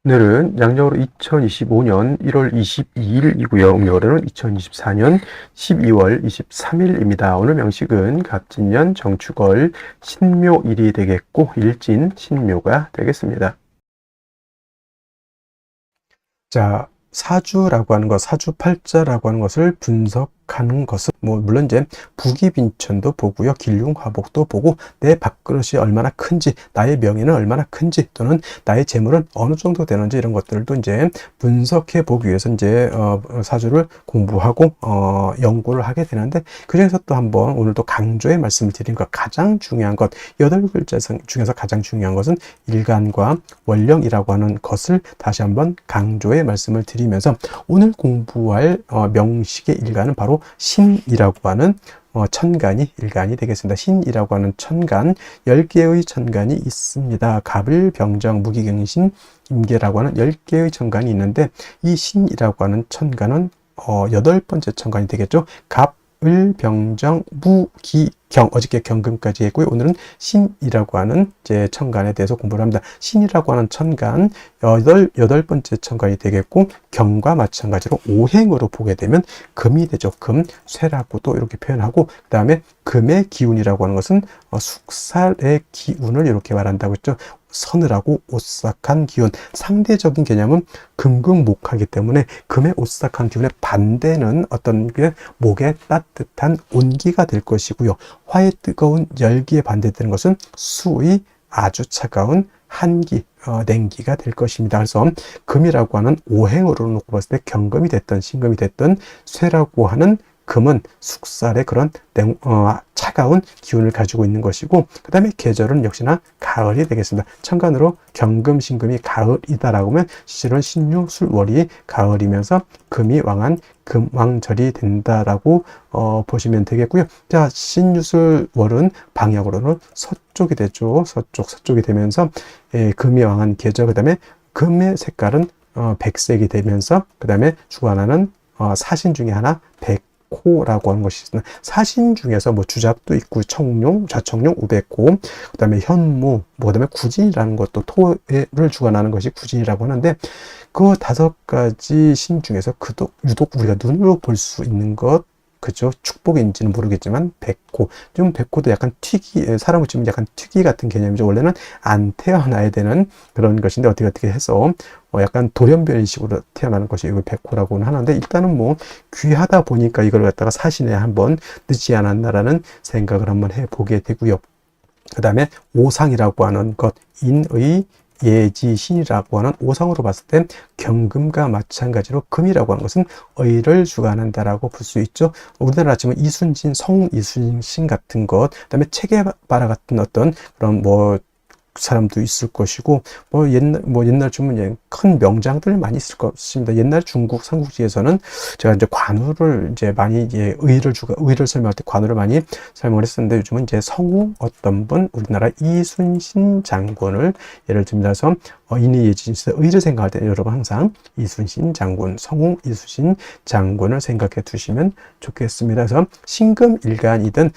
오늘은 양력으로 2025년 1월 22일이고요. 음력으로는 2024년 12월 23일입니다. 오늘 명식은 갑진년 정축월 신묘일이 되겠고 일진 신묘가 되겠습니다. 자, 사주라고 하는 것, 사주팔자라고 하는 것을 분석하는 것은 물론 이제 부기빈천도 보고요, 길흉화복도 보고 내 밥그릇이 얼마나 큰지, 나의 명예는 얼마나 큰지, 또는 나의 재물은 어느 정도 되는지 이런 것들도 이제 분석해 보기 위해서 이제 사주를 공부하고 연구를 하게 되는데, 그 중에서 또 한번 오늘도 강조의 말씀을 드린 것, 가장 중요한 것, 8글자 중에서 가장 중요한 것은 일간과 원령이라고 하는 것을 다시 한번 강조의 말씀을 드리면서, 오늘 공부할 명식의 일간은 바로 신이라고 하는 천간이 일간이 되겠습니다. 신이라고 하는 천간, 10개의 천간이 있습니다. 갑을, 병정, 무기경신, 임계라고 하는 10개의 천간이 있는데, 이 신이라고 하는 천간은 8번째 천간이 되겠죠. 갑, 을, 병정, 무, 기, 경, 어저께 경금까지 했고요. 오늘은 신이라고 하는 이제 천간에 대해서 공부를 합니다. 신이라고 하는 천간, 여덟 번째 천간이 되겠고, 경과 마찬가지로 오행으로 보게 되면 금이 되죠. 금, 쇠라고도 이렇게 표현하고, 그 다음에 금의 기운이라고 하는 것은 숙살의 기운을 이렇게 말한다고 했죠. 서늘하고 오싹한 기운, 상대적인 개념은 금금목하기 때문에 금의 오싹한 기운의 반대는 어떤 게 목의 따뜻한 온기가 될 것이고요. 화의 뜨거운 열기에 반대되는 것은 수의 아주 차가운 한기, 냉기가 될 것입니다. 그래서 금이라고 하는 오행으로 놓고 봤을 때 경금이 됐든 신금이 됐든 쇠라고 하는 금은 숙살의 그런 차가운 기운을 가지고 있는 것이고, 그 다음에 계절은 역시나 가을이 되겠습니다. 천간으로 경금, 신금이 가을이다라고 하면 실은 신유, 술, 월이 가을이면서 금이 왕한 금왕절이 된다라고 보시면 되겠고요. 자, 신유, 술, 월은 방향으로는 서쪽이 되죠. 서쪽이 되면서 금이 왕한 계절, 그 다음에 금의 색깔은 백색이 되면서, 그 다음에 주관하는 사신 중에 하나 백호라고 하는 것이 있습니다. 사신 중에서 주잡도 있고, 청룡, 좌청룡, 우백호, 그 다음에 현무, 그 다음에 구진이라는 것도 토를 주관하는 것이 구진이라고 하는데, 그 5가지 신 중에서 유독 우리가 눈으로 볼 수 있는 것, 그죠? 축복인지는 모르겠지만 백호, 좀 백호도 약간 사람을 치면 약간 특이 같은 개념이죠. 원래는 안 태어나야 되는 그런 것인데 어떻게 해서 약간 돌연변이식으로 태어나는 것이 이걸 백호라고는 하는데, 일단은 귀하다 보니까 이걸 갖다가 사신에 한번 늦지 않았나라는 생각을 한번 해보게 되고요. 그 다음에 오상이라고 하는 것, 인의 예지신이라고 하는 오상으로 봤을 때 경금과 마찬가지로 금이라고 하는 것은 의를 주관한다라고 볼 수 있죠. 우리나라 치면 이순신, 성웅 이순신 같은 것, 그다음에 체게바라 같은 어떤 그런 사람도 있을 것이고, 옛날 주면 큰 명장들 많이 있을 것입니다. 옛날 중국 삼국지에서는 제가 이제 관우를 이제 많이 의를 설명할 때 관우를 많이 설명을 했었는데, 요즘은 이제 성우 어떤 분, 우리나라 이순신 장군을 예를 들면서 인의예지신에서 의를 생각할 때 여러분 항상 이순신 장군, 성웅 이순신 장군을 생각해 두시면 좋겠습니다. 그래서 신금일간이든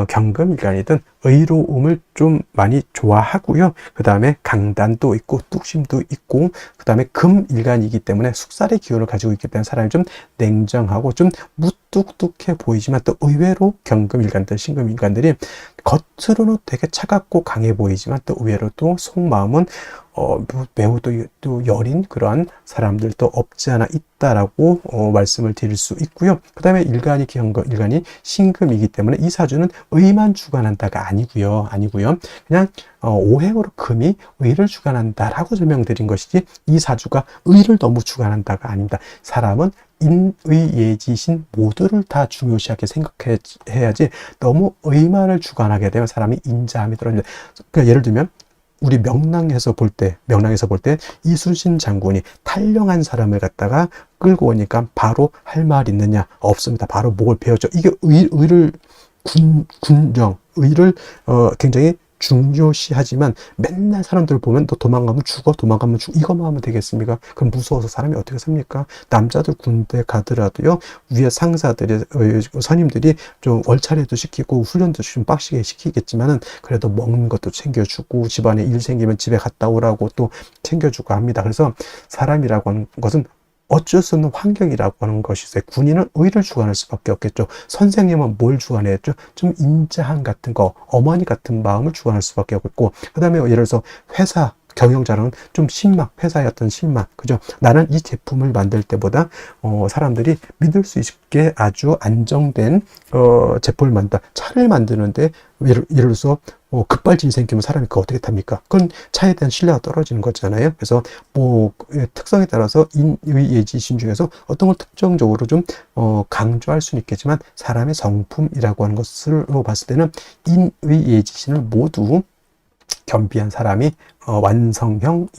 경금일간이든 의로움을 좀 많이 좋아하고요. 그 다음에 강단도 있고 뚝심도 있고, 그 다음에 금일간이기 때문에 숙살의 기운을 가지고 있기 때문에 사람이 좀 냉정하고 좀 무뚝뚝해 보이지만, 또 의외로 경금일간들, 신금일간들이 겉으로는 되게 차갑고 강해 보이지만 또 의외로 또 속마음은 매우 또 여린 그러한 사람들도 없지 않아 있다라고 말씀을 드릴 수 있고요. 그 다음에 일간이 신금이기 때문에 이 사주는 의만 주관한다가 아니고요. 그냥 오행으로 금이 의를 주관한다라고 설명드린 것이지, 이 사주가 의를 너무 주관한다가 아닙니다. 사람은 인의예지신 모두를 다 중요시하게 생각해야지, 너무 의만을 주관하게 되면 사람이 인자함이 떨어집니다. 그러니까 예를 들면 우리 명랑에서 볼 때 이순신 장군이 탈령한 사람을 갖다가 끌고 오니까 바로 할 말 있느냐? 없습니다. 바로 목을 베었죠. 이게 의를 굉장히 중요시하지만 맨날 사람들 보면 너 도망가면 죽어, 도망가면 죽어, 이것만 하면 되겠습니까? 그럼 무서워서 사람이 어떻게 삽니까? 남자들 군대 가더라도요, 위에 상사들이, 선임들이 좀 월차례도 시키고 훈련도 좀 빡시게 시키겠지만은 그래도 먹는 것도 챙겨주고 집안에 일 생기면 집에 갔다 오라고 또 챙겨주고 합니다. 그래서 사람이라고 하는 것은 어쩔 수 없는 환경이라고 하는 것이 있어요. 군인은 의를 주관할 수밖에 없겠죠. 선생님은 뭘 주관했죠? 좀 인자함 같은 거, 어머니 같은 마음을 주관할 수밖에 없고, 그 다음에 예를 들어서 회사 경영자는 좀 신망, 회사의 어떤 신망, 그죠? 나는 이 제품을 만들 때보다 사람들이 믿을 수 있게 아주 안정된 제품을 만든다. 차를 만드는데 예를 들어서 급발진이 생기면 사람이 그거 어떻게 탑니까? 그건 차에 대한 신뢰가 떨어지는 거잖아요. 그래서 뭐 특성에 따라서 인의예지신 중에서 어떤 걸 특정적으로 좀 강조할 수는 있겠지만 사람의 성품이라고 하는 것으로 봤을 때는 인의예지신을 모두 겸비한 사람이 완성형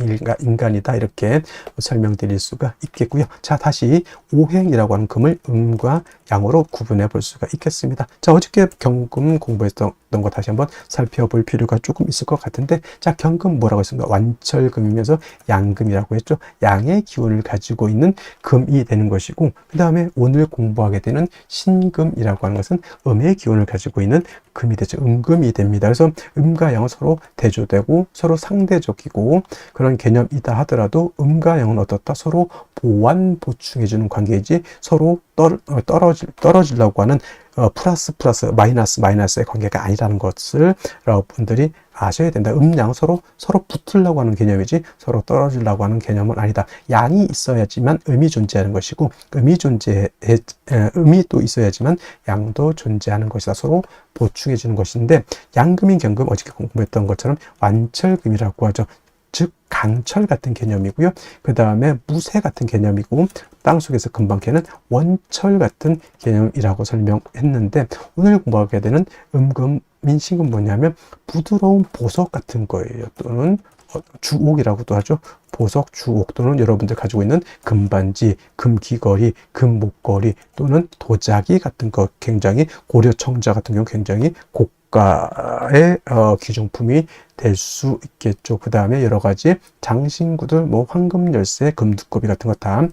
인간이다, 이렇게 설명드릴 수가 있겠고요. 자, 다시 오행이라고 하는 금을 음과 양으로 구분해 볼 수가 있겠습니다. 자, 어저께 경금 공부했던 거 다시 한번 살펴볼 필요가 조금 있을 것 같은데, 자, 경금 뭐라고 했습니까? 완철금이면서 양금이라고 했죠. 양의 기운을 가지고 있는 금이 되는 것이고, 그 다음에 오늘 공부하게 되는 신금이라고 하는 것은 음의 기운을 가지고 있는 금이 되죠. 음금이 됩니다. 그래서 음과 양은 서로 대조되고 서로 상대적이고 그런 개념이다 하더라도 음과 양은 어떻다? 서로 보완 보충해주는 관계이지 서로 떨어지려고 하는 플러스 마이너스의 관계가 아니라는 것을 여러분들이 아셔야 된다. 음양 서로 붙으려고 하는 개념이지 서로 떨어지려고 하는 개념은 아니다. 양이 있어야지만 음이 존재하는 것이고 음이 또 있어야지만 양도 존재하는 것이다. 서로 보충해 주는 것인데, 양금인 경금 어저께 공부했던 것처럼 완철금이라고 하죠. 즉 강철 같은 개념이고요. 그 다음에 무쇠 같은 개념이고, 땅속에서 금방 캐는 원철 같은 개념이라고 설명했는데, 오늘 공부하게 되는 음금민신금 뭐냐면 부드러운 보석 같은 거예요. 또는 주옥이라고도 하죠. 보석, 주옥, 또는 여러분들 가지고 있는 금반지, 금귀걸이, 금목걸이, 또는 도자기 같은 거, 굉장히 고려청자 같은 경우 굉장히 고가의 귀중품이 될 수 있겠죠. 그 다음에 여러 가지 장신구들, 뭐 황금 열쇠, 금두꺼비 같은 거 다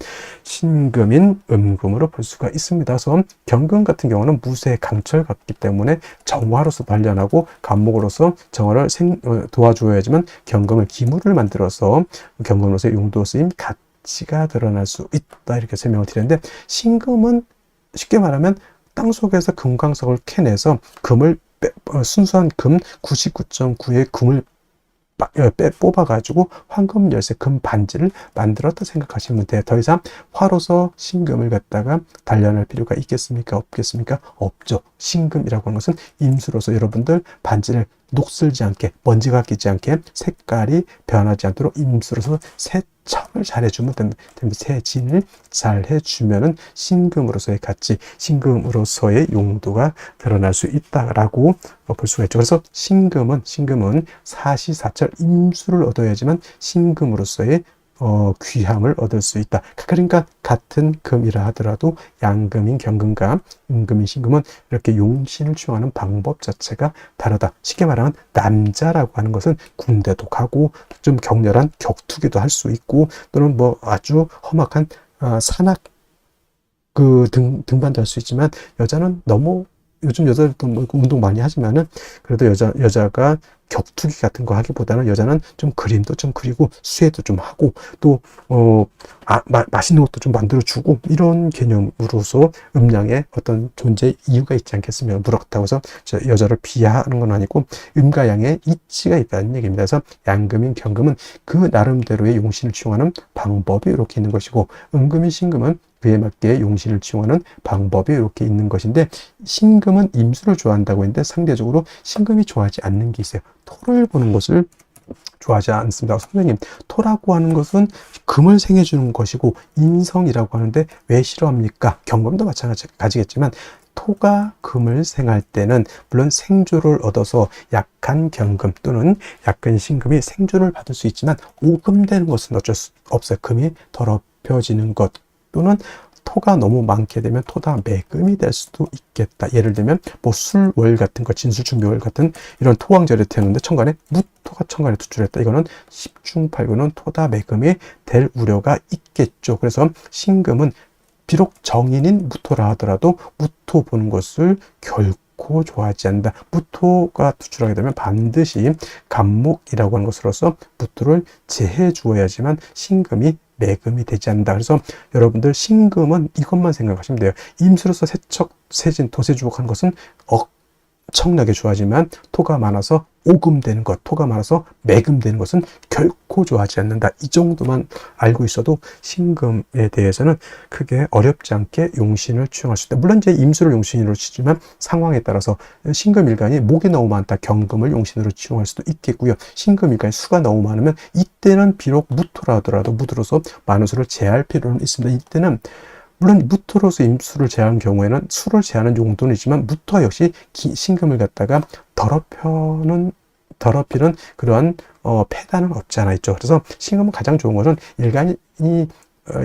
신금인 음금으로 볼 수가 있습니다. 그래서 경금 같은 경우는 무쇠, 강철 같기 때문에 정화로서 단련하고 간목으로서 정화를 도와줘야지만 경금을 기물을 만들어서 경금으로서 용도 쓰임 가치가 드러날 수 있다, 이렇게 설명을 드렸는데, 신금은 쉽게 말하면 땅속에서 금광석을 캐내서 금을 순수한 금 99.9의 금을 뽑아가지고 황금 열쇠 금 반지를 만들었다 생각하시면 돼요. 더 이상 화로서 신금을 갖다가 단련할 필요가 있겠습니까? 없겠습니까? 없죠. 신금이라고 하는 것은 임수로서 여러분들 반지를 녹슬지 않게, 먼지가 끼지 않게, 색깔이 변하지 않도록 임수로서 세척을 잘 해주면 됩니다. 세진을 잘 해주면은 신금으로서의 가치, 신금으로서의 용도가 드러날 수 있다라고 볼 수가 있죠. 그래서 신금은 사시사철 임수를 얻어야지만 신금으로서의 귀함을 얻을 수 있다. 그러니까 같은 금이라 하더라도 양금인 경금과 음금인 신금은 이렇게 용신을 취용하는 방법 자체가 다르다. 쉽게 말하면 남자라고 하는 것은 군대도 가고 좀 격렬한 격투기도 할 수 있고, 또는 뭐 아주 험악한 산악 등반도 할 수 있지만, 여자는 너무, 요즘 여자들도 뭐 운동 많이 하지만은 그래도 여자가 격투기 같은 거 하기보다는 여자는 좀 그림도 좀 그리고 수혜도 좀 하고 또 맛있는 것도 좀 만들어 주고, 이런 개념으로서 음양의 어떤 존재 이유가 있지 않겠으면, 그렇다고 해서 여자를 비하하는 건 아니고 음과 양의 이치가 있다는 얘기입니다. 그래서 양금인 경금은 그 나름대로의 용신을 취용하는 방법이 이렇게 있는 것이고, 음금인 신금은 그에 맞게 용신을 취용하는 방법이 이렇게 있는 것인데, 신금은 임수를 좋아한다고 했는데 상대적으로 신금이 좋아하지 않는 게 있어요. 토를 보는 것을 좋아하지 않습니다. 선생님, 토라고 하는 것은 금을 생해주는 것이고 인성이라고 하는데 왜 싫어합니까? 경금도 마찬가지겠지만 토가 금을 생할 때는 물론 생조를 얻어서 약한 경금 또는 약한 신금이 생조를 받을 수 있지만 오금되는 것은 어쩔 수 없어요. 금이 더럽혀지는 것, 또는 토가 너무 많게 되면 토다 매금이 될 수도 있겠다. 예를 들면 뭐 술월 같은 거, 진술충묘월 같은 이런 토왕절에 태우는데 천간에 무토가 천간에 투출했다. 이거는 10중 8구는 토다 매금이 될 우려가 있겠죠. 그래서 신금은 비록 정인인 무토라 하더라도 무토 보는 것을 결코 좋아하지 않는다. 무토가 투출하게 되면 반드시 간목이라고 하는 것으로서 무토를 제해 주어야지만 신금이 매금이 되지 않는다. 그래서 여러분들 신금은 이것만 생각하시면 돼요. 임수로서 세척, 세진, 도세주목하는 것은 엄청나게 좋아하지만 토가 많아서 오금되는 것, 토가 많아서 매금되는 것은 결코 좋아하지 않는다. 이 정도만 알고 있어도 신금에 대해서는 크게 어렵지 않게 용신을 취용할 수 있다. 물론 이제 임수를 용신으로 치지만 상황에 따라서 신금일간이 목이 너무 많다. 경금을 용신으로 취용할 수도 있겠고요. 신금일간이 수가 너무 많으면 이때는 비록 무토라 하더라도 무토로서 많은 수를 제할 필요는 있습니다. 이때는 물론 무토로서 임수를 제한 경우에는 수를 제하는 용도는 있지만 무토 역시 신금을 갖다가 더럽히는 그러한 패단은 없지 않아 있죠. 그래서 신금은 가장 좋은 것은 일간이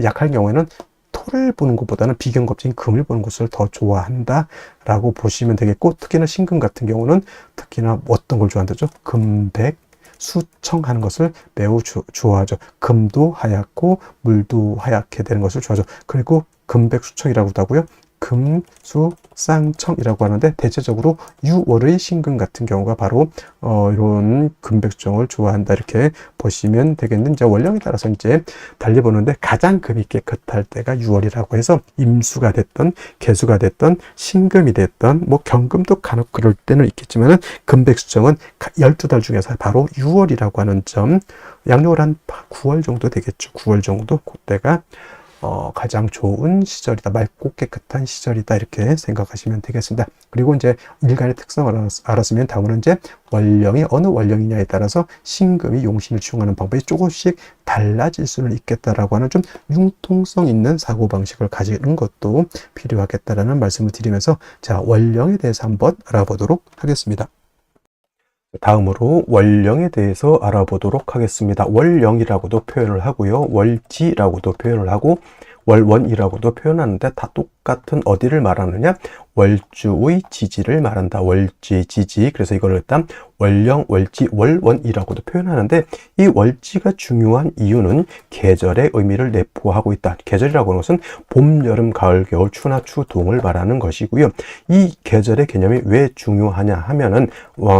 약할 경우에는 토를 보는 것보다는 비경겁적인 금을 보는 것을 더 좋아한다라고 보시면 되겠고, 특히나 신금 같은 경우는 특히나 어떤 걸 좋아한다죠? 금백 수청하는 것을 매우 좋아하죠. 금도 하얗고 물도 하얗게 되는 것을 좋아하죠. 그리고 금백수청이라고도 하고요. 금수쌍청이라고 하는데 대체적으로 유월의 신금 같은 경우가 바로 이런 금백수청을 좋아한다 이렇게 보시면 되겠는데, 이제 원령에 따라서 이제 달려보는데 가장 금이 깨끗할 때가 유월이라고 해서 임수가 됐던 개수가 됐던 신금이 됐던 뭐 경금도 간혹 그럴 때는 있겠지만은 금백수청은 12달 중에서 바로 유월이라고 하는 점, 양력을 한 9월 정도 되겠죠. 9월 정도 그때가 가장 좋은 시절이다. 맑고 깨끗한 시절이다. 이렇게 생각하시면 되겠습니다. 그리고 이제 일간의 특성을 알았으면 다음은 이제 원령이 어느 원령이냐에 따라서 신금이 용신을 취용하는 방법이 조금씩 달라질 수는 있겠다라고 하는 좀 융통성 있는 사고방식을 가지는 것도 필요하겠다라는 말씀을 드리면서 자, 원령에 대해서 한번 알아보도록 하겠습니다. 다음으로 원령에 대해서 알아보도록 하겠습니다. 월령이라고도 표현을 하고요. 월지라고도 표현을 하고 월원이라고도 표현하는데 다 똑같은 어디를 말하느냐? 월주의 지지를 말한다. 월지, 지지. 그래서 이걸 일단 월령, 월지, 월원이라고도 표현하는데 이 월지가 중요한 이유는 계절의 의미를 내포하고 있다. 계절이라고 하는 것은 봄, 여름, 가을, 겨울, 추나 추동을 말하는 것이고요. 이 계절의 개념이 왜 중요하냐 하면은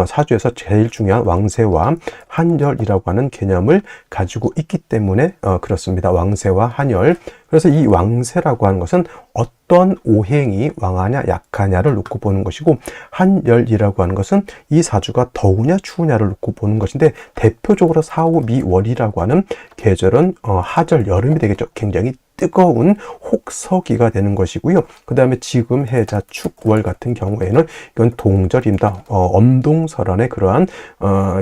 사주에서 제일 중요한 왕세와 한열이라고 하는 개념을 가지고 있기 때문에 그렇습니다. 왕세와 한열. 그래서 이 왕세라고 하는 것은 어떤 오행이 왕하냐 약하냐를 놓고 보는 것이고, 한열이라고 하는 것은 이 사주가 더우냐 추우냐를 놓고 보는 것인데, 대표적으로 사오미월이라고 하는 계절은 하절 여름이 되겠죠. 굉장히 뜨거운 혹서기가 되는 것이고요. 그 다음에 지금 해자 축월 같은 경우에는 이건 동절입니다. 엄동설한의 그러한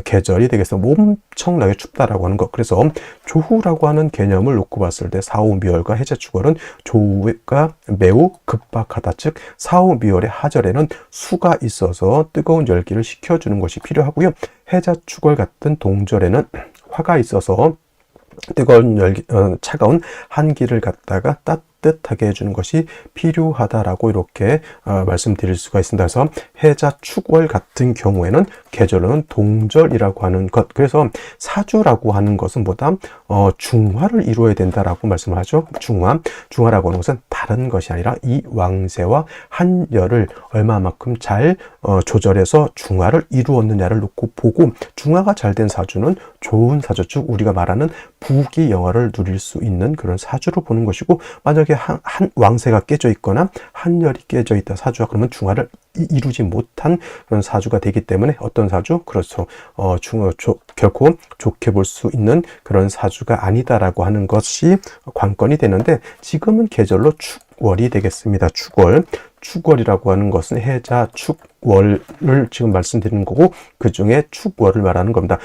계절이 되겠습니다. 엄청나게 춥다라고 하는 것. 그래서 조후라고 하는 개념을 놓고 봤을 때 사오미월과 해자 축월은 조후가 매우 급박하다. 즉 사오미월의 하절에는 수가 있어서 뜨거운 열기를 식혀주는 것이 필요하고요. 해자 축월 같은 동절에는 화가 있어서 뜨거운 열기, 차가운 한기를 갖다가 따뜻하게 해주는 것이 필요하다라고 이렇게 말씀드릴 수가 있습니다. 그래서 해자 축월 같은 경우에는 계절은 동절이라고 하는 것. 그래서 사주라고 하는 것은 보다 중화를 이루어야 된다라고 말씀을 하죠. 중화라고 하는 것은 다른 것이 아니라 이 왕세와 한열을 얼마만큼 잘 조절해서 중화를 이루었느냐를 놓고 보고, 중화가 잘 된 사주는 좋은 사주, 즉 우리가 말하는 부귀영화를 누릴 수 있는 그런 사주로 보는 것이고, 만약에 한 왕세가 깨져 있거나 한열이 깨져 있다 사주가, 그러면 중화를 이루지 못한 그런 사주가 되기 때문에 어떤 사주? 그렇죠. 결코 좋게 볼 수 있는 그런 사주가 아니다라고 하는 것이 관건이 되는데, 지금은 계절로 축월이 되겠습니다. 축월이라고 하는 것은 해자 축월을 지금 말씀드리는 거고, 그 중에 축월을 말하는 겁니다.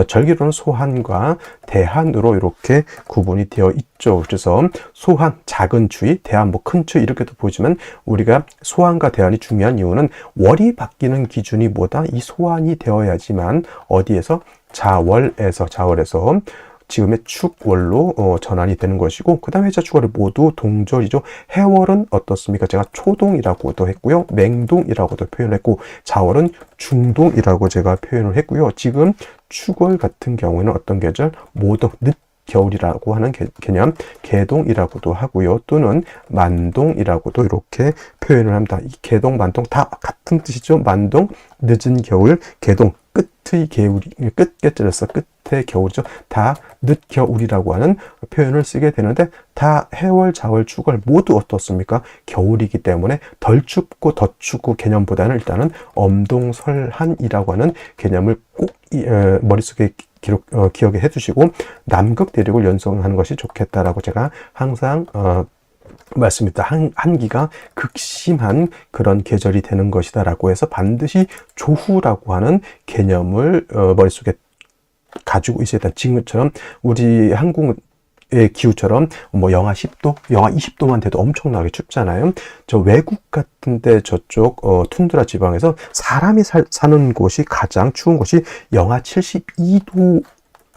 절기로는 소한과 대한으로 이렇게 구분이 되어 있죠. 그래서 소한, 작은 추위, 대한, 뭐 큰 추위 이렇게도 보지만, 우리가 소한과 대한이 중요한 이유는 월이 바뀌는 기준이 뭐다? 이 소한이 되어야지만 어디에서? 자월에서 지금의 축월로 전환이 되는 것이고, 그 다음에 해자 축월이 모두 동절이죠. 해월은 어떻습니까? 제가 초동이라고도 했고요, 맹동이라고도 표현했고, 자월은 중동이라고 제가 표현을 했고요. 지금 축월 같은 경우에는 어떤 계절? 모두 늦겨울이라고 하는 개념, 개동이라고도 하고요, 또는 만동이라고도 이렇게 표현을 합니다. 이 개동, 만동 다 같은 뜻이죠. 만동, 늦은 겨울, 개동, 끝의 겨울이, 끝에 찔러서 끝의 겨울이죠. 다 늦겨울이라고 하는 표현을 쓰게 되는데, 다 해월, 자월, 축월 모두 어떻습니까? 겨울이기 때문에 덜 춥고 더 춥고 개념보다는 일단은 엄동설한이라고 하는 개념을 꼭 머릿속에 기억해 해두시고, 남극 대륙을 연상하는 것이 좋겠다라고 제가 항상 말씀입니다. 한기가 극심한 그런 계절이 되는 것이다 라고 해서 반드시 조후라고 하는 개념을 머릿속에 가지고 있어야 된다. 지금처럼 우리 한국의 기후처럼 뭐 영하 10도, 영하 20도만 돼도 엄청나게 춥잖아요. 저 외국 같은데 저쪽 툰드라 지방에서 사람이 사는 곳이 가장 추운 곳이 영하 72도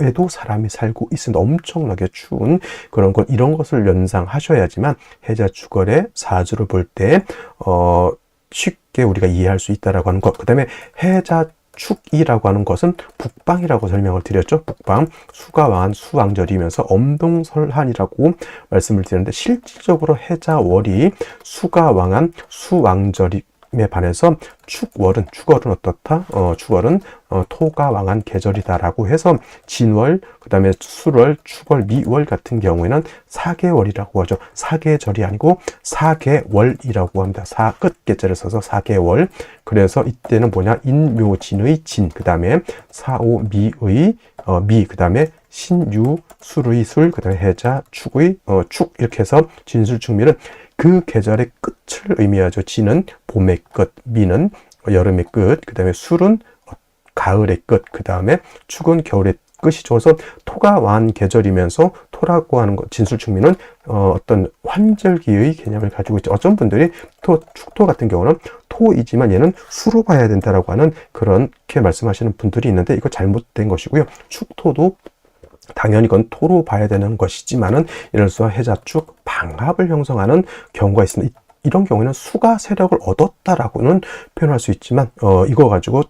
에도 사람이 살고 있으면 엄청나게 추운 그런 것, 이런 것을 연상하셔야지만 해자 축월의 사주를 볼 때 쉽게 우리가 이해할 수 있다라고 하는 것. 그 다음에 해자 축이라고 하는 것은 북방이라고 설명을 드렸죠. 북방, 수가 왕한 수왕절이면서 엄동설한이라고 말씀을 드렸는데, 실질적으로 해자월이 수가 왕한 수왕절이 에 반해서 축월은 어떻다? 축월은 토가 왕한 계절이다라고 해서 진월, 그 다음에 술월, 축월, 미월 같은 경우에는 사계월이라고 하죠. 사계절이 아니고 사계월이라고 합니다. 끝계절을 써서 사계월. 그래서 이때는 뭐냐? 인묘진의 진, 그 다음에 사오미의 미, 그 다음에 신유, 술의 술, 그 다음에 해자, 축의 축, 이렇게 해서 진술축미는 그 계절의 끝을 의미하죠. 진은 봄의 끝, 미는 여름의 끝, 그 다음에 술은 가을의 끝, 그 다음에 축은 겨울의 끝이죠. 그래서 토가 왕한 계절이면서 토라고 하는 것, 진술축미는 어떤 환절기의 개념을 가지고 있죠. 어떤 분들이 축토 같은 경우는 토이지만 얘는 수로 봐야 된다라고 하는 그렇게 말씀하시는 분들이 있는데, 이거 잘못된 것이고요. 축토도 당연히 이건 토로 봐야 되는 것이지만은, 예를 들어서 해자축, 방합을 형성하는 경우가 있습니다. 이런 경우에는 수가 세력을 얻었다라고는 표현할 수 있지만, 이거 가지고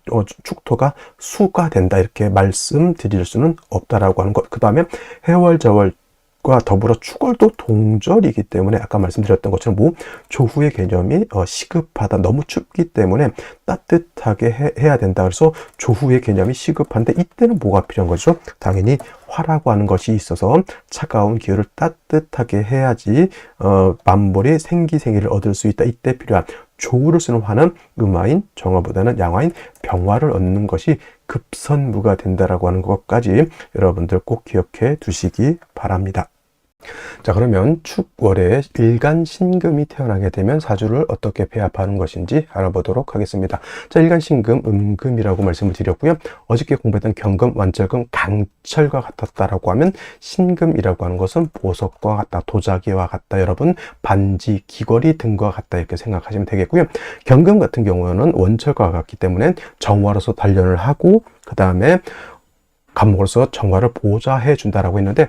축토가 수가 된다 이렇게 말씀드릴 수는 없다라고 하는 것. 그 다음에 해월, 자월 과 더불어 축월도 동절이기 때문에 아까 말씀드렸던 것처럼 조후의 개념이 시급하다, 너무 춥기 때문에 따뜻하게 해야 된다. 그래서 조후의 개념이 시급한데, 이때는 뭐가 필요한 거죠? 당연히 화라고 하는 것이 있어서 차가운 기후를 따뜻하게 해야지 만물이 생기생이를 얻을 수 있다. 이때 필요한 조후를 쓰는 화는 음화인 정화보다는 양화인 병화를 얻는 것이 급선무가 된다라고 하는 것까지 여러분들 꼭 기억해 두시기 바랍니다. 자, 그러면 축월에 일간신금이 태어나게 되면 사주를 어떻게 배합하는 것인지 알아보도록 하겠습니다. 자, 일간신금, 음금이라고 말씀을 드렸고요. 어저께 공부했던 경금, 완철금, 강철과 같았다라고 하면, 신금이라고 하는 것은 보석과 같다, 도자기와 같다, 여러분 반지, 귀걸이 등과 같다 이렇게 생각하시면 되겠고요. 경금 같은 경우는 원철과 같기 때문에 정화로서 단련을 하고, 그 다음에 감목으로서 정화를 보좌해 준다라고 했는데,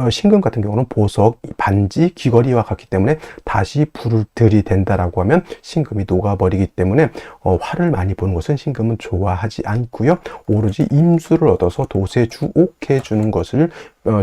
신금 같은 경우는 보석, 반지, 귀걸이와 같기 때문에 다시 불을 들이댄다라고 하면 신금이 녹아버리기 때문에 화를 많이 보는 것은 신금은 좋아하지 않고요. 오로지 임수를 얻어서 도세주옥해 주는 것을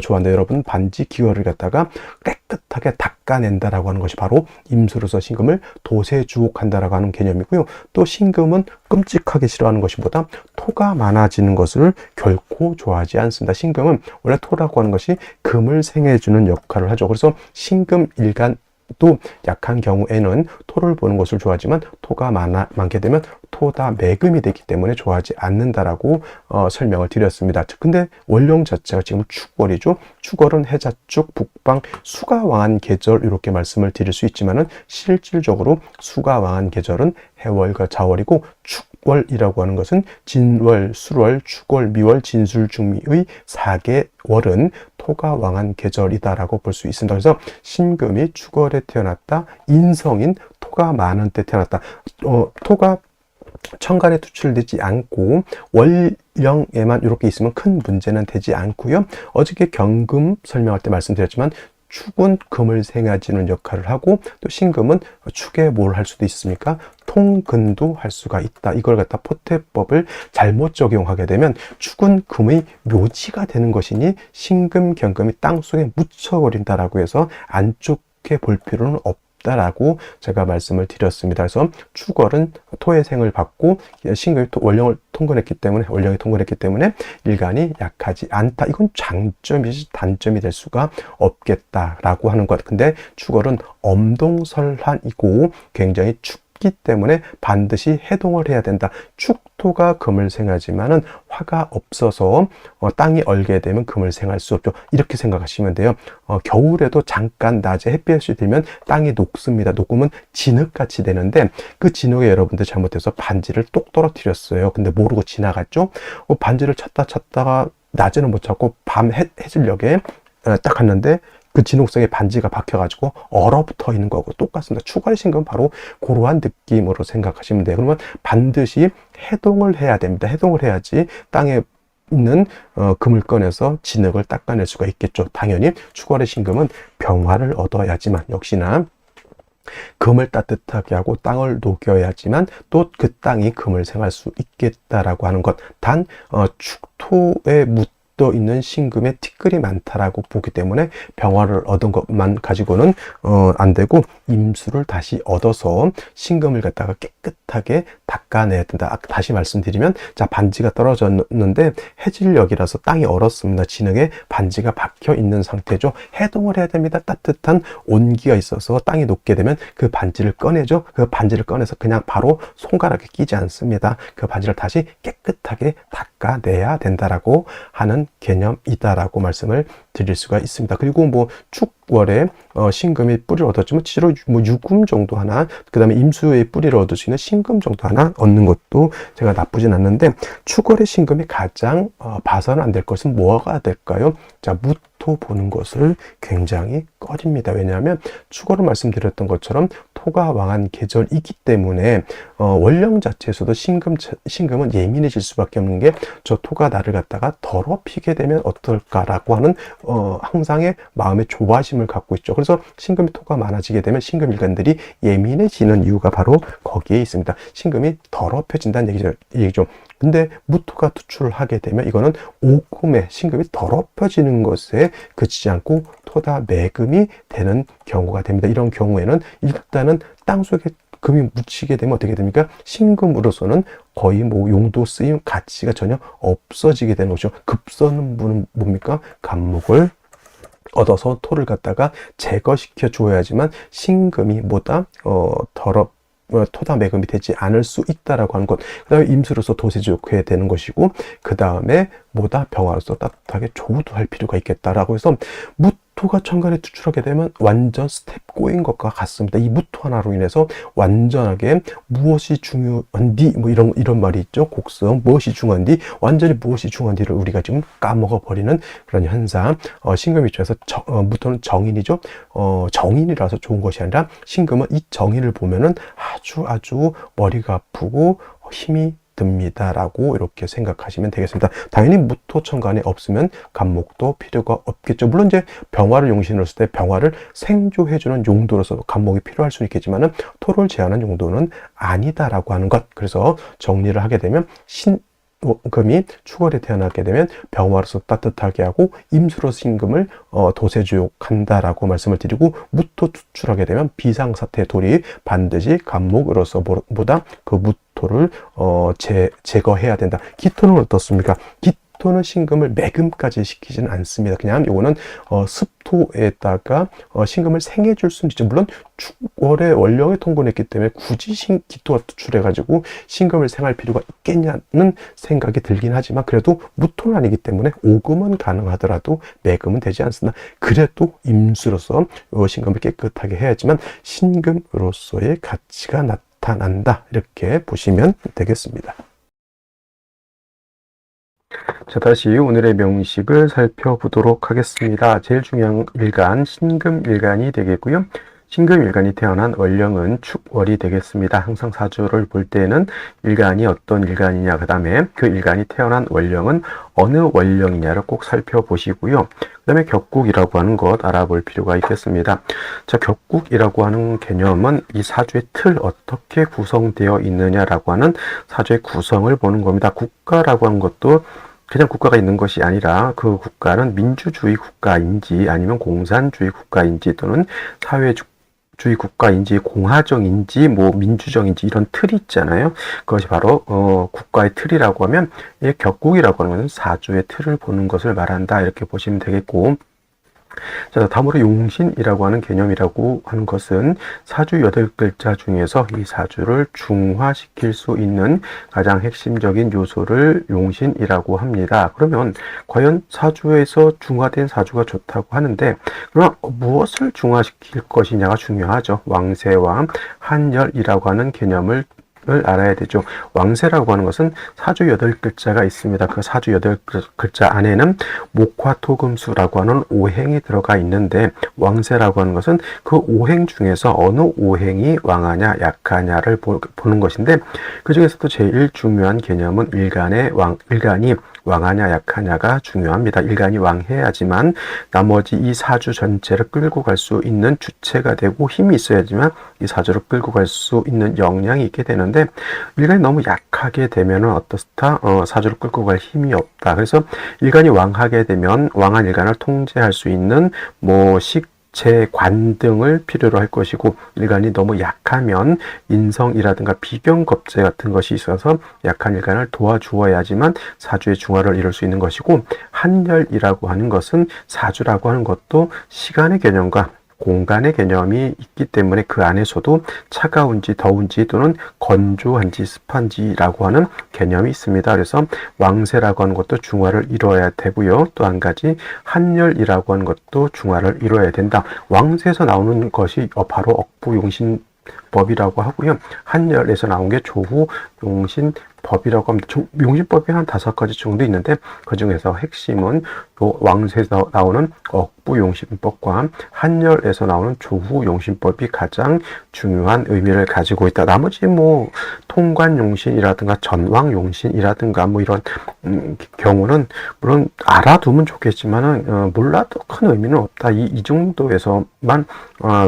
좋아한다. 여러분 반지, 귀걸이를 갖다가 깨끗하게 닦아낸다라고 하는 것이 바로 임수로서 신금을 도세주옥한다라고 하는 개념이고요. 또 신금은 끔찍하게 싫어하는 것보다 토가 많아지는 것을 결코 좋아하지 않습니다. 신금은 원래 토라고 하는 것이 금을 생해주는 역할을 하죠. 그래서 신금 일간 또 약한 경우에는 토를 보는 것을 좋아하지만, 토가 많게 되면 토다 매금이 되기 때문에 좋아하지 않는다라고 설명을 드렸습니다. 근데 원령 자체가 지금 축월이죠. 축월은 해자축, 북방, 수가 왕한 계절 이렇게 말씀을 드릴 수 있지만은, 실질적으로 수가 왕한 계절은 해월과 자월이고, 축월이라고 하는 것은 진월, 술월, 축월, 미월, 진술, 중미의 4개월은 토가 왕한 계절이다라고 볼 수 있습니다. 그래서 신금이 축월에 태어났다, 인성인 토가 많은 때 태어났다. 토가 천간에 투출되지 않고 월령에만 이렇게 있으면 큰 문제는 되지 않고요. 어저께 경금 설명할 때 말씀드렸지만 축은 금을 생해주는 역할을 하고 또 신금은 축에 뭘 할 수도 있습니까? 통근도 할 수가 있다. 이걸 갖다 포태법을 잘못 적용하게 되면 축은 금의 묘지가 되는 것이니 신금, 경금이 땅속에 묻혀버린다라고 해서 안 좋게 볼 필요는 없다라고 제가 말씀을 드렸습니다. 그래서 축월은 토의 생을 받고 신금이 월령을 통근했기 때문에 월령이 통근했기 때문에 일간이 약하지 않다. 이건 장점이지 단점이 될 수가 없겠다라고 하는 것. 근데 축월은 엄동설한이고 굉장히 춥기 때문에 반드시 해동을 해야 된다. 축토가 금을 생하지만은 화가 없어서 땅이 얼게 되면 금을 생할 수 없죠. 이렇게 생각하시면 돼요. 겨울에도 잠깐 낮에 햇볕이 들면 땅이 녹습니다. 녹으면 진흙같이 되는데 그 진흙에 여러분들 잘못해서 반지를 똑 떨어뜨렸어요. 근데 모르고 지나갔죠. 반지를 찾다가 낮에는 못 찾고 밤 해질녘에 딱 갔는데 그 진흙속에 반지가 박혀가지고 얼어붙어 있는 거고 똑같습니다. 추가하신 건 바로 그러한 느낌으로 생각하시면 돼요. 그러면 반드시 해동을 해야 됩니다. 해동을 해야지 땅에 있는 금을 꺼내서 진흙을 닦아낼 수가 있겠죠. 당연히 추가의 신금은 병화를 얻어야지만 역시나 금을 따뜻하게 하고 땅을 녹여야지만 또 그 땅이 금을 생할 수 있겠다라고 하는 것. 단 축토에 묻어 있는 신금에 티끌이 많다라고 보기 때문에 병화를 얻은 것만 가지고는 안 되고 임수를 다시 얻어서 신금을 갖다가 깨끗하게 닦아내야 된다. 다시 말씀드리면 자 반지가 떨어졌는데 해질녘이라서 땅이 얼었습니다. 진흙에 반지가 박혀 있는 상태죠. 해동을 해야 됩니다. 따뜻한 온기가 있어서 땅이 녹게 되면 그 반지를 꺼내죠. 그 반지를 꺼내서 그냥 바로 손가락에 끼지 않습니다. 그 반지를 다시 깨끗하게 닦아내야 된다라고 하는 개념이다라고 말씀을 드릴 수가 있습니다. 그리고 뭐 축월에 신금이 뿌리를 얻었지만 실제로 뭐 유금 정도 하나, 그 다음에 임수의 뿌리를 얻을 수 있는 신금 정도 하나 얻는 것도 제가 나쁘진 않는데 축월의 신금이 가장 봐서는 안 될 것은 뭐가 될까요? 자, 무토 보는 것을 굉장히 꺼립니다. 왜냐하면 축월은 말씀드렸던 것처럼 토가 왕한 계절이기 때문에 월령 자체에서도 신금은 예민해질 수밖에 없는 게 저 토가 나를 갖다가 더럽히게 되면 어떨까라고 하는 항상의 마음의 조바심을 갖고 있죠. 그래서 신금이 토가 많아지게 되면 신금 일간들이 예민해지는 이유가 바로 거기에 있습니다. 신금이 더럽혀진다는 얘기죠. 근데 무토가 투출을 하게 되면 이거는 오금에 신금이 더럽혀지는 것에 그치지 않고 토다 매금이 되는 경우가 됩니다. 이런 경우에는 일단은 땅속에 금이 묻히게 되면 어떻게 됩니까? 신금으로서는 거의 뭐 용도 쓰임 가치가 전혀 없어지게 되는 거죠. 급선은 분은 뭡니까? 감목을 얻어서 토를 갖다가 제거시켜 줘야지만 신금이 뭐다? 토다 매금이 되지 않을 수 있다라고 하는 것. 그 다음에 임수로서 도세지옥해야 되는 것이고, 그 다음에 뭐다? 병화로서 따뜻하게 조우도할 필요가 있겠다라고 해서 무토가 천간에 투출하게 되면 완전 스텝 꼬인 것과 같습니다. 이 무토 하나로 인해서 완전하게 무엇이 중요한디 뭐 이런 말이 있죠. 곡성 무엇이 중요한디 완전히 무엇이 중요한디를 우리가 지금 까먹어 버리는 그런 현상. 신금 입장에서 무토는 정인이죠. 정인이라서 좋은 것이 아니라 신금은 이 정인을 보면은 아주 머리가 아프고 힘이 듭니다라고 이렇게 생각하시면 되겠습니다. 당연히 무토천간에 없으면 간목도 필요가 없겠죠. 물론 이제 병화를 용신으로 쓸 때 병화를 생조해주는 용도로서 간목이 필요할 수는 있겠지만은 토를 제하는 용도는 아니다라고 하는 것. 그래서 정리를 하게 되면 금이 축월에 태어나게 되면 병화로서 따뜻하게 하고 임수로서 신금을 도세주욕한다라고 말씀을 드리고 무토 투출하게 되면 비상사태 돌이 반드시 간목으로서 보다 그 무토를 제거해야 된다. 기토는 어떻습니까? 기토는 신금을 매금까지 시키지는 않습니다. 그냥 요거는 습토에다가 신금을 생해 줄 수는 있죠. 물론 축월에 월령에 통근했기 때문에 굳이 기토가 투출해가지고 신금을 생할 필요가 있겠냐는 생각이 들긴 하지만 그래도 무토는 아니기 때문에 오금은 가능하더라도 매금은 되지 않습니다. 그래도 임수로서 신금을 깨끗하게 해야지만 신금으로서의 가치가 나타난다. 이렇게 보시면 되겠습니다. 자, 다시 오늘의 명식을 살펴보도록 하겠습니다. 제일 중요한 일간, 신금일간이 되겠고요. 신금일간이 태어난 월령은 축월이 되겠습니다. 항상 사주를 볼 때는 일간이 어떤 일간이냐, 그 다음에 그 일간이 태어난 월령은 어느 월령이냐를 꼭 살펴보시고요. 그 다음에 격국이라고 하는 것 알아볼 필요가 있겠습니다. 자, 격국이라고 하는 개념은 이 사주의 틀, 어떻게 구성되어 있느냐라고 하는 사주의 구성을 보는 겁니다. 국가라고 하는 것도 그냥 국가가 있는 것이 아니라 그 국가는 민주주의 국가인지 아니면 공산주의 국가인지 또는 사회주의 국가인지 공화정인지 뭐 민주정인지 이런 틀이 있잖아요. 그것이 바로 국가의 틀이라고 하면 이 격국이라고 하는 것은 사주의 틀을 보는 것을 말한다, 이렇게 보시면 되겠고, 자, 다음으로 용신이라고 하는 개념이라고 하는 것은 사주 8글자 중에서 이 사주를 중화시킬 수 있는 가장 핵심적인 요소를 용신이라고 합니다. 그러면 과연 사주에서 중화된 사주가 좋다고 하는데, 그럼 무엇을 중화시킬 것이냐가 중요하죠. 왕세와 한열이라고 하는 개념을 알아야 되죠. 왕세라고 하는 것은 사주 8글자가 있습니다. 그 사주 8글자 안에는 목화토금수라고 하는 오행이 들어가 있는데, 왕세라고 하는 것은 그 오행 중에서 어느 오행이 왕하냐 약하냐를 보는 것인데, 그 중에서도 제일 중요한 개념은 일간이 왕하냐 약하냐가 중요합니다. 일간이 왕해야지만 나머지 이 사주 전체를 끌고 갈 수 있는 주체가 되고 힘이 있어야지만 이 사주를 끌고 갈 수 있는 역량이 있게 되는데, 일간이 너무 약하게 되면은 어떻다? 사주를 끌고 갈 힘이 없다. 그래서 일간이 왕하게 되면 왕한 일간을 통제할 수 있는 뭐 재관 등을 필요로 할 것이고, 일간이 너무 약하면 인성이라든가 비경겁제 같은 것이 있어서 약한 일간을 도와주어야지만 사주의 중화를 이룰 수 있는 것이고, 한열이라고 하는 것은 사주라고 하는 것도 시간의 개념과 공간의 개념이 있기 때문에 그 안에서도 차가운지 더운지 또는 건조한지 습한지라고 하는 개념이 있습니다. 그래서 왕세라고 하는 것도 중화를 이루어야 되고요. 또 한 가지 한열이라고 하는 것도 중화를 이루어야 된다. 왕세에서 나오는 것이 바로 억부용신법이라고 하고요. 한열에서 나온 게 조후용신법이라고 합니다. 용신법이 한 5가지 정도 있는데, 그 중에서 핵심은 왕세에서 나오는 억부용신법과 한열에서 나오는 조후용신법이 가장 중요한 의미를 가지고 있다. 나머지 뭐 통관용신이라든가 전왕용신이라든가 뭐 이런 경우는 물론 알아두면 좋겠지만은 몰라도 큰 의미는 없다. 이 정도에서만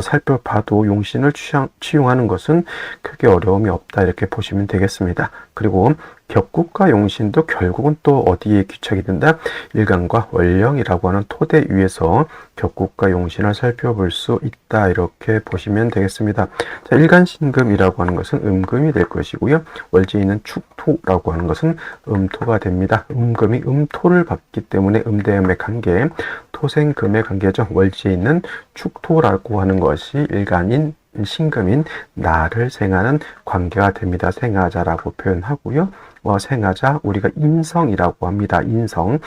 살펴봐도 용신을 취용하는 것은 크게 어려움이 없다, 이렇게 보시면 되겠습니다. 그리고 격국과 용신도 결국은 또 어디에 귀착이 된다? 일간과 월령이라고 하는 토대 위에서 격국과 용신을 살펴볼 수 있다, 이렇게 보시면 되겠습니다. 자, 일간신금이라고 하는 것은 음금이 될 것이고요. 월지에 있는 축토라고 하는 것은 음토가 됩니다. 음금이 음토를 받기 때문에 음대음의 관계, 토생금의 관계죠. 월지에 있는 축토라고 하는 것이 일간인 신금인 나를 생하는 관계가 됩니다. 생하자라고 표현하고요. 생하자, 우리가 인성이라고 합니다. 인성은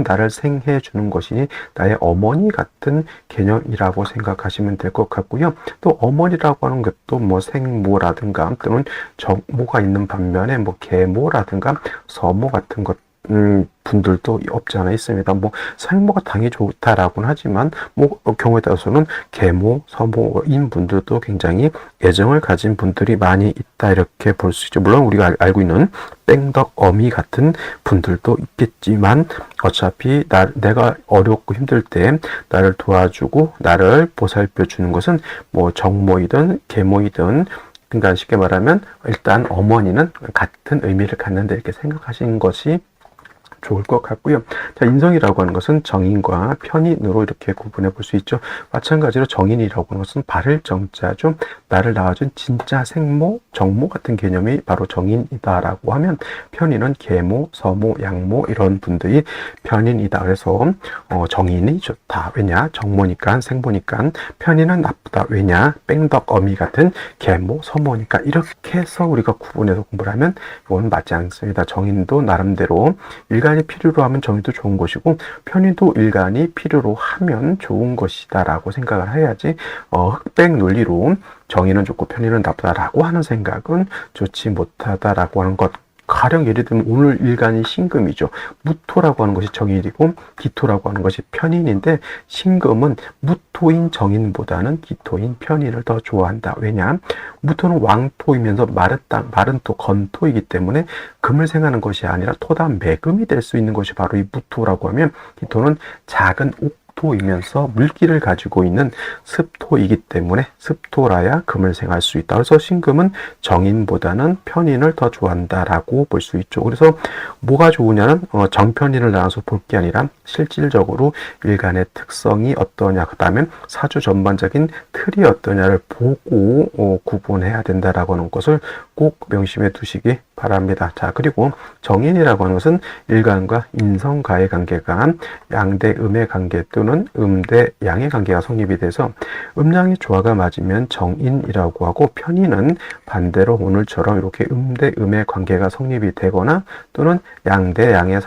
나를 생해 주는 것이니 나의 어머니 같은 개념이라고 생각하시면 될 것 같고요. 또 어머니라고 하는 것도 뭐 생모라든가 또는 정모가 있는 반면에 뭐 계모라든가 서모 같은 것 분들도 없지 않아 있습니다. 뭐 생모가 당연히 좋다라고는 하지만 뭐 경우에 따라서는 계모, 서모인 분들도 굉장히 애정을 가진 분들이 많이 있다, 이렇게 볼 수 있죠. 물론 우리가 알고 있는 뺑덕 어미 같은 분들도 있겠지만, 어차피 내가 어렵고 힘들 때 나를 도와주고 나를 보살펴 주는 것은 뭐 정모이든 계모이든, 그러니까 쉽게 말하면 일단 어머니는 같은 의미를 갖는다, 이렇게 생각하시는 것이 좋을 것 같고요. 자, 인성이라고 하는 것은 정인과 편인으로 이렇게 구분해 볼 수 있죠. 마찬가지로 정인이라고 하는 것은 발을 정자죠. 나를 낳아준 진짜 생모, 정모 같은 개념이 바로 정인이다라고 하면, 편인은 계모, 서모, 양모 이런 분들이 편인이다. 그래서 정인이 좋다. 왜냐? 정모니까, 생모니까. 편인은 나쁘다. 왜냐? 뺑덕 어미 같은 계모, 서모니까. 이렇게 해서 우리가 구분해서 공부를 하면 이건 맞지 않습니다. 정인도 나름대로 일간이 필요로 하면 정인도 좋은 것이고, 편인도 일간이 필요로 하면 좋은 것이다 라고 생각을 해야지, 흑백 논리로 정인은 좋고 편인은 나쁘다라고 하는 생각은 좋지 못하다라고 하는 것 가령 예를 들면 오늘 일간이 신금이죠. 무토라고 하는 것이 정인이고 기토라고 하는 것이 편인인데, 신금은 무토인 정인보다는 기토인 편인을 더 좋아한다. 왜냐? 무토는 왕토이면서 마른 토, 건토이기 때문에 금을 생하는 것이 아니라 토다 매금이 될 수 있는 것이 바로 이 무토라고 하면, 기토는 작은 옥토이면서 물기를 가지고 있는 습토이기 때문에 습토라야 금을 생할 수 있다. 그래서 신금은 정인보다는 편인을 더 좋아한다라고 볼 수 있죠. 그래서 뭐가 좋으냐는 정편인을 나눠서 볼 게 아니라 실질적으로 일간의 특성이 어떠냐, 그 다음에 사주 전반적인 틀이 어떠냐를 보고 구분해야 된다라고 하는 것을 꼭 명심해 두시기 바랍니다. 자, 그리고 정인이라고 하는 것은 일간과 인성과의 관계가 양대 음의 관계 또는 음대 양의 관계가 성립이 돼서 음양의 조화가 맞으면 정인이라고 하고, 편인은 반대로 오늘처럼 이렇게 음대 음의 관계가 성립이 되거나 또는 양대 양의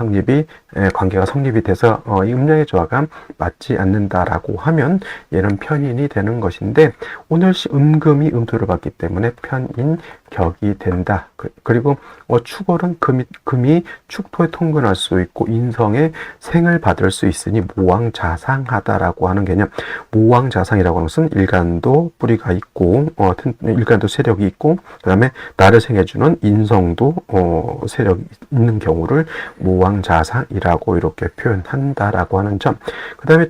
관계가 성립이 돼서 이 음양의 조화가 맞지 않는다라고 하면 얘는 편인이 되는 것인데, 오늘 음금이 음토를 받기 때문에 편인격이 된다. 그리고 축월은 금이 축토에 통근할 수 있고 인성의 생을 받을 수 있으니 모왕자상하다라고 하는 개념. 모왕자상이라고 하는 것은 일간도 뿌리가 있고 일간도 세력이 있고, 그 다음에 나를 생해주는 인성도 세력이 있는 경우를 모왕자상이라고 이렇게 표현한다라고 하는 점. 그 다음에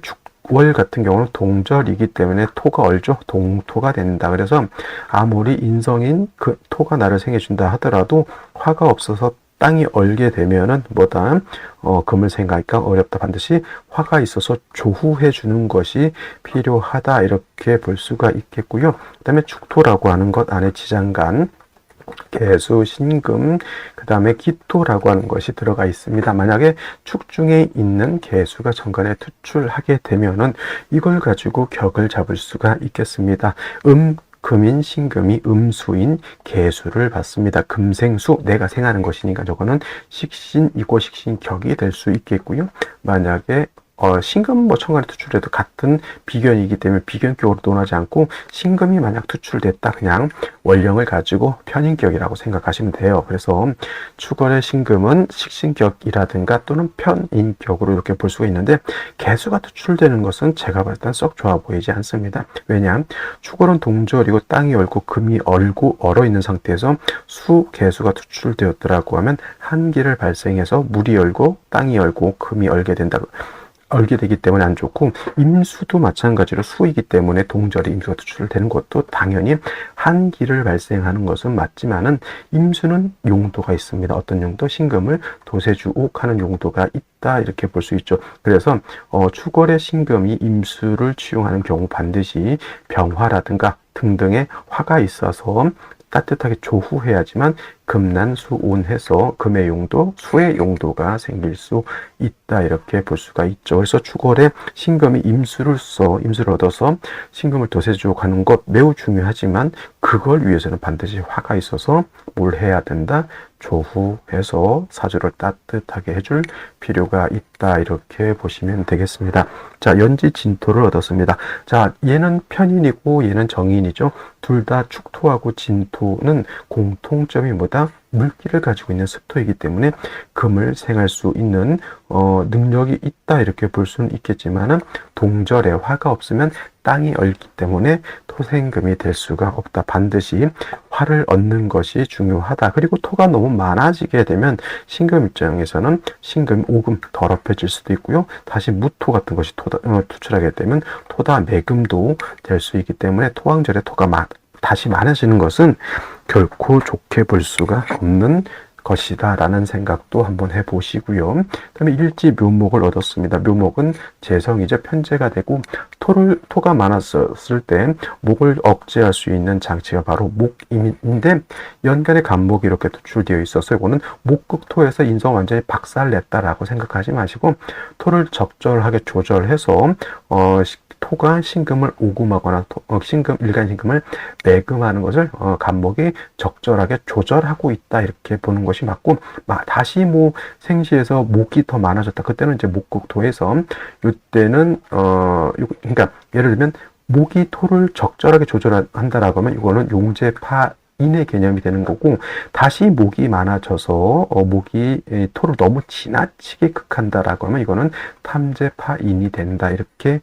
월 같은 경우는 동절이기 때문에 토가 얼죠. 동토가 된다. 그래서 아무리 인성인 그 토가 나를 생해준다 하더라도 화가 없어서 땅이 얼게 되면은 금을 생각하기가 어렵다. 반드시 화가 있어서 조후해 주는 것이 필요하다. 이렇게 볼 수가 있겠고요. 그 다음에 축토라고 하는 것 안에 지장간, 개수, 신금, 그 다음에 기토라고 하는 것이 들어가 있습니다. 만약에 축 중에 있는 개수가 정관에 투출하게 되면은 이걸 가지고 격을 잡을 수가 있겠습니다. 금인 신금이 음수인 개수를 받습니다. 금생수, 내가 생하는 것이니까 저거는 식신이고 식신격이 될 수 있겠고요. 만약에 신금 천간에 투출해도 같은 비견이기 때문에 비견격으로 논하지 않고, 신금이 만약 투출됐다, 그냥 원령을 가지고 편인격이라고 생각하시면 돼요. 그래서 축월의 신금은 식신격이라든가 또는 편인격으로 이렇게 볼 수가 있는데, 개수가 투출되는 것은 제가 볼 땐 썩 좋아 보이지 않습니다. 왜냐? 축월은 동절이고 땅이 얼고 금이 얼어 있는 상태에서 개수가 투출되었더라고 하면 한기를 발생해서 물이 얼고 땅이 얼고 금이 얼게 되기 때문에 안 좋고, 임수도 마찬가지로 수이기 때문에 동절이 임수가 투출되는 것도 당연히 한기를 발생하는 것은 맞지만은, 임수는 용도가 있습니다. 어떤 용도? 신금을 도세주옥하는 용도가 있다, 이렇게 볼 수 있죠. 그래서 축월의 신금이 임수를 취용하는 경우 반드시 병화라든가 등등의 화가 있어서 따뜻하게 조후해야지만 금난수온해서 금의 용도, 수의 용도가 생길 수 있다, 이렇게 볼 수가 있죠. 그래서 축월에 신금이 임수를 얻어서 신금을 도세주고 가는 것 매우 중요하지만, 그걸 위해서는 반드시 화가 있어서 뭘 해야 된다? 조후해서 사주를 따뜻하게 해줄 필요가 있다, 이렇게 보시면 되겠습니다. 자, 연지 진토를 얻었습니다. 자, 얘는 편인이고 얘는 정인이죠. 둘 다 축토하고 진토는 공통점이 뭐다? 물기를 가지고 있는 습토이기 때문에 금을 생할 수 있는 능력이 있다, 이렇게 볼 수는 있겠지만은, 동절에 화가 없으면 땅이 얼기 때문에 토생금이 될 수가 없다. 반드시 화를 얻는 것이 중요하다. 그리고 토가 너무 많아지게 되면 신금 입장에서는 신금, 오금 더럽혀질 수도 있고요. 다시 무토 같은 것이 투출하게 되면 토다 매금도 될 수 있기 때문에 토왕절에 토가 다시 많아지는 것은 결코 좋게 볼 수가 없는 것이다 라는 생각도 한번 해보시고요. 그 다음에 일지 묘목을 얻었습니다. 묘목은 재성이죠. 편재가 되고, 토가 많았을 때 목을 억제할 수 있는 장치가 바로 목임인데, 연간에 간목이 이렇게 투출되어 있어서 이거는 목극토에서 인성 완전히 박살냈다라고 생각하지 마시고, 토를 적절하게 조절해서 토가 신금을 오금하거나 일간 신금을 매금하는 것을 간목이 적절하게 조절하고 있다, 이렇게 보는 것이 맞고, 다시 생시에서 목이 더 많아졌다, 그때는 이제 목극토에서, 이때는 그러니까 예를 들면 목이 토를 적절하게 조절한다라고 하면 이거는 용제파 인의 개념이 되는 거고, 다시 목이 많아져서 목이 토를 너무 지나치게 극한다라고 하면 이거는 탐제파인이 된다, 이렇게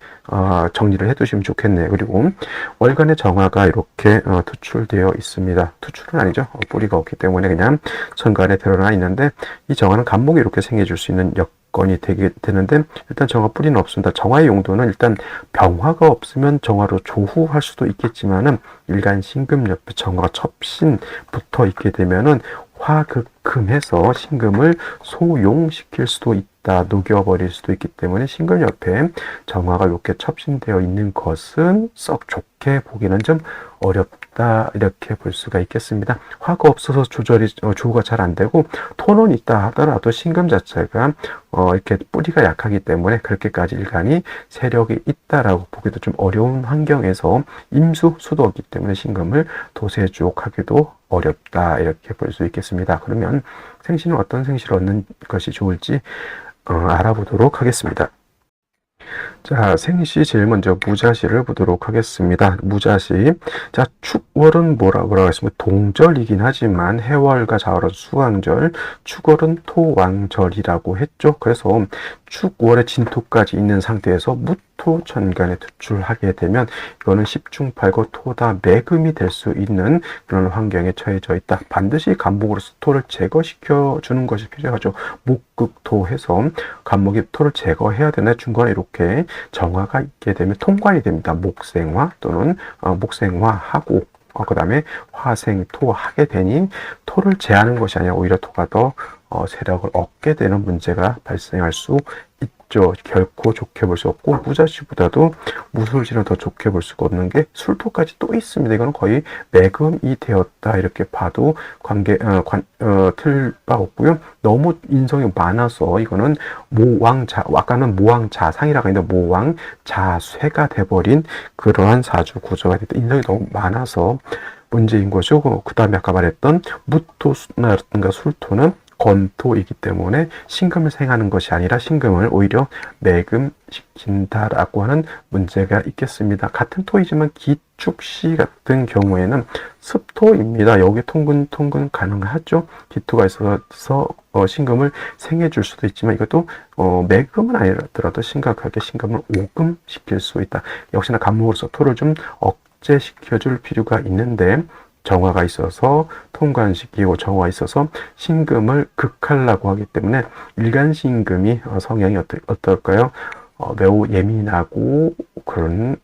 정리를 해두시면 좋겠네요. 그리고 월간의 정화가 이렇게 투출되어 있습니다. 투출은 아니죠. 뿌리가 없기 때문에 그냥 천간에 드러나 있는데, 이 정화는 간목이 이렇게 생겨줄 수 있는 건이 되는데, 일단 정화 뿌리는 없습니다. 정화의 용도는 일단 병화가 없으면 정화로 조후할 수도 있겠지만은, 일간 신금 옆에 정화가 첩신 붙어 있게 되면은 화극금해서 신금을 소용시킬 수도 있다, 녹여버릴 수도 있기 때문에 신금 옆에 정화가 이렇게 첩신되어 있는 것은 썩 좋게 보기는 좀 어렵다, 이렇게 볼 수가 있겠습니다. 화가 없어서 조후가 잘 안 되고, 토는 있다 하더라도 신금 자체가 이렇게 뿌리가 약하기 때문에 그렇게까지 일간이 세력이 있다라고 보기도 좀 어려운 환경에서 임수, 수도 없기 때문에 신금을 도세주옥하기도 어렵다, 이렇게 볼 수 있겠습니다. 그러면 생시는 어떤 생시를 얻는 것이 좋을지 알아보도록 하겠습니다. 자, 생시 제일 먼저 무자시를 보도록 하겠습니다. 무자시. 자, 축월은 뭐라고 했습니까? 동절이긴 하지만 해월과 자월은 수왕절, 축월은 토왕절이라고 했죠. 그래서 축월의 진토까지 있는 상태에서 무토 천간에 투출하게 되면 이거는 십중팔구 토다 매금이 될 수 있는 그런 환경에 처해져 있다. 반드시 간목으로서 토를 제거시켜 주는 것이 필요하죠. 목극토해서 간목이 토를 제거해야 되나, 중간에 이렇게 정화가 있게 되면 통관이 됩니다. 목생화 또는 목생화하고 그 다음에 화생토 하게 되니 토를 제하는 것이 아니라 오히려 토가 더 세력을 얻게 되는 문제가 발생할 수 있죠. 결코 좋게 볼 수 없고, 무자시보다도 무술지는 더 좋게 볼 수가 없는 게 술토까지 또 있습니다. 이거는 거의 매금이 되었다, 이렇게 봐도 틀 바 없고요. 너무 인성이 많아서 이거는 아까는 모왕자상이라고 했는데 모왕자쇠가 돼버린 그러한 사주 구조가 됐다. 인성이 너무 많아서 문제인 거죠. 그 다음에 아까 말했던 무토라든가 술토는 건토이기 때문에 신금을 생하는 것이 아니라 신금을 오히려 매금시킨다라고 하는 문제가 있겠습니다. 같은 토이지만 기축시 같은 경우에는 습토입니다. 여기 통근 가능하죠. 기토가 있어서 신금을 생해 줄 수도 있지만, 이것도 매금은 아니더라도 심각하게 신금을 오금시킬 수 있다. 역시나 간목으로서 토를 좀 억제시켜 줄 필요가 있는데, 정화가 있어서 통관시키고 정화가 있어서 신금을 극하려고 하기 때문에 일간신금이 성향이 어떨까요? 매우 예민하고 그런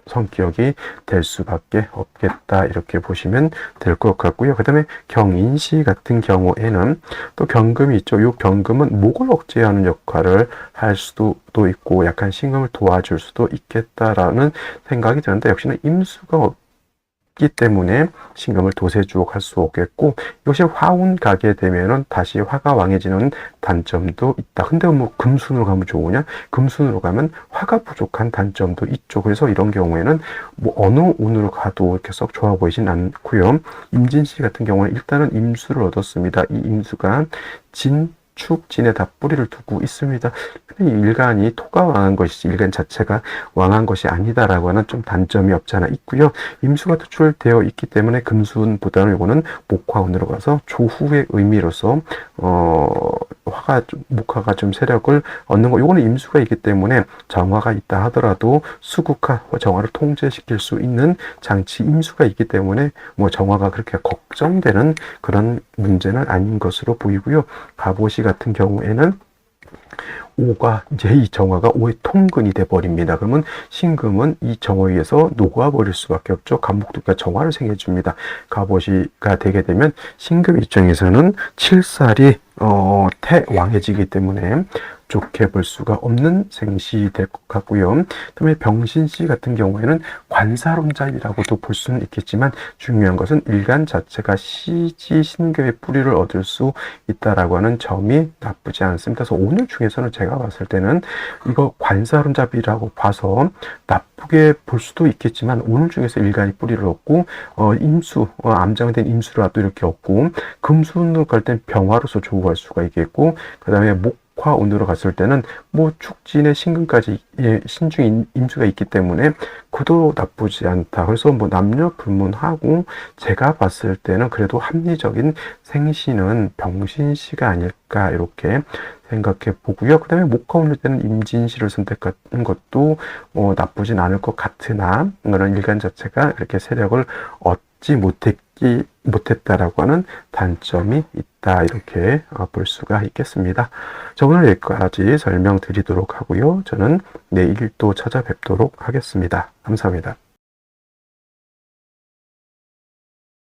성격이 될 수밖에 없겠다, 이렇게 보시면 될 것 같고요. 그 다음에 경인시 같은 경우에는 또 경금이 있죠. 이 경금은 목을 억제하는 역할을 할 수도 있고 약간 신금을 도와줄 수도 있겠다라는 생각이 드는데, 역시나 임수가 기 때문에 신금을 도세주옥할 수 없겠고, 이것이 화운 가게 되면은 다시 화가 왕해지는 단점도 있다. 근데 뭐 금순으로 가면 좋으냐? 금순으로 가면 화가 부족한 단점도 있죠. 그래서 이런 경우에는 뭐 어느 운으로 가도 이렇게 썩 좋아 보이진 않고요. 임진씨 같은 경우는 일단은 임수를 얻었습니다. 이 임수가 축진에 다 뿌리를 두고 있습니다. 근데 일간이 토가 왕한 것이지 일간 자체가 왕한 것이 아니다라고 하는 좀 단점이 없지 않아 있고요. 임수가 투출되어 있기 때문에 금수운보다는 이거는 목화운으로 가서 조후의 의미로서 목화가 좀 세력을 얻는 거. 이거는 임수가 있기 때문에 정화가 있다 하더라도 수국화 정화를 통제시킬 수 있는 장치 임수가 있기 때문에 뭐 정화가 그렇게 걱정되는 그런 문제는 아닌 것으로 보이고요. 갑오시 같은 경우에는 오가 이제 이 정화가 오의 통근이 돼 버립니다. 그러면 신금은 이 정화에 의해서 녹아버릴 수밖에 없죠. 간목도가 정화를 생해 줍니다. 갑오시가 되게 되면 신금 입장에서는 칠살이 태왕해지기 때문에 좋게 볼 수가 없는 생시 될 것 같고요. 그다음에 병신씨 같은 경우에는 관사론자이라고도 볼 수는 있겠지만, 중요한 것은 일간 자체가 시지신교의 뿌리를 얻을 수 있다라고 하는 점이 나쁘지 않습니다. 그래서 오늘 중에서는 제가 봤을 때는 이거 관사론잡이라고 봐서 나쁘게 볼 수도 있겠지만, 오늘 중에서 일간이 뿌리를 얻고 임수 암장된 임수라도 이렇게 얻고, 금수운으로 갈 땐 병화로서 조우할 수가 있겠고, 그 다음에 목화운으로 갔을 때는 뭐 축진에 신금까지 신중 임수가 있기 때문에 그도 나쁘지 않다. 그래서 뭐 남녀 불문하고 제가 봤을 때는 그래도 합리적인 생신은 병신씨가 아닐까 이렇게 생각해 보고요. 그 다음에 목화운일 때는 임진씨를 선택하는 것도 나쁘진 않을 것 같으나 그런 일간 자체가 이렇게 세력을 얻지 못했다라고 하는 단점이 있다 이렇게 볼 수가 있겠습니다. 자, 오늘 여기까지 설명드리도록 하고요. 저는 내일 또 찾아뵙도록 하겠습니다. 감사합니다.